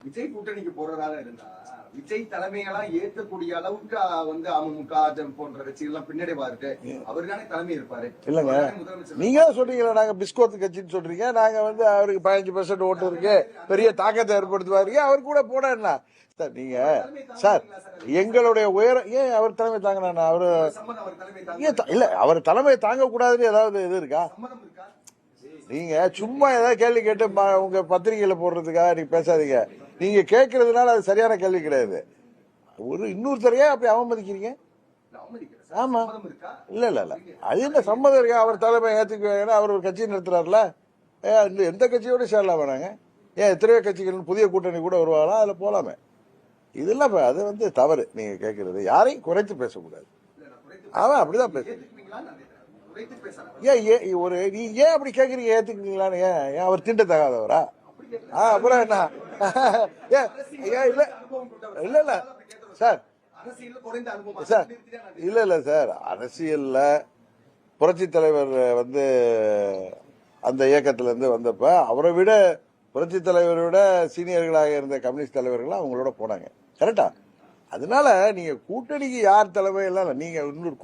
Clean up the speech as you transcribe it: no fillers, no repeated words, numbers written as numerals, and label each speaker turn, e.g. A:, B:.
A: விஜய் கூட்டணிக்கு போறதாக இருந்தா விஜய் தலைமைகளா ஏற்கக்கூடிய அளவுக்கு அமமுக போன்ற கட்சிகள் பின்னடைவா இருக்கு. அவருதானே தலைமை இருப்பாரு.
B: இல்லங்க, நீங்க தான் சொல்றீங்களா நாங்க பிஸ்கோத் கட்சின்னு சொல்றீங்க. நாங்க அவருக்கு 15% ஓட்டு இருக்கு, பெரிய தாக்கத்தை ஏற்படுத்துவாரு. அவர் கூட போனா என்ன சார்? நீங்க சார் எங்களுடைய உயரம் ஏன் அவர் தலைமை தாங்கினா அவரு இல்ல, அவர் தலைமை தாங்க கூடாதுன்னு ஏதாவது இது இருக்கா? நீங்க சும்மா ஏதாவது கேள்வி கேட்டு உங்க பத்திரிகையில போடுறதுக்காக நீங்க பேசாதீங்க. நீங்க கேட்கறதுனால அது சரியான கேள்வி கிடையாது. இன்னொருத்தரையா அப்படி அவமதிக்கிறீங்க? ஆமா, இல்ல இல்ல இல்ல, அது என்ன சம்மதம் இருக்கா? அவர் தலைமை ஏத்துக்க அவர் ஒரு கட்சி நடத்துறாருல, எந்த கட்சியோட சேரலாம் வேணாங்க? ஏன் எத்தனையோ கட்சிகள் புதிய கூட்டணி கூட வருவாங்களா? அதுல போலாமே. இதெல்லாம் அது தவறு. நீங்க கேட்கறது யாரையும் குறைத்து பேசக்கூடாது. அவன் அப்படிதான் பேசுறேன். நீ ஏன் அப்படி கேக்குறீங்க? ஏத்துக்கீங்களான்னு ஏன் அவர் தீண்டத்தகாதவரா? அப்புறம் என்ன? இல்ல இல்ல இல்ல சார், சார் இல்ல இல்ல சார், அரசியல்ல புரட்சி தலைவர் அந்த இயக்கத்துல இருந்து வந்தப்ப அவரை விட புரட்சி தலைவரை விட சீனியர்களாக இருந்த கம்யூனிஸ்ட் தலைவர்கள் அவங்களோட போனாங்க. கரெக்டா? அதனால நீங்க கூட்டணிக்கு யார் தலைமை எல்லாம் நீங்க இன்னொரு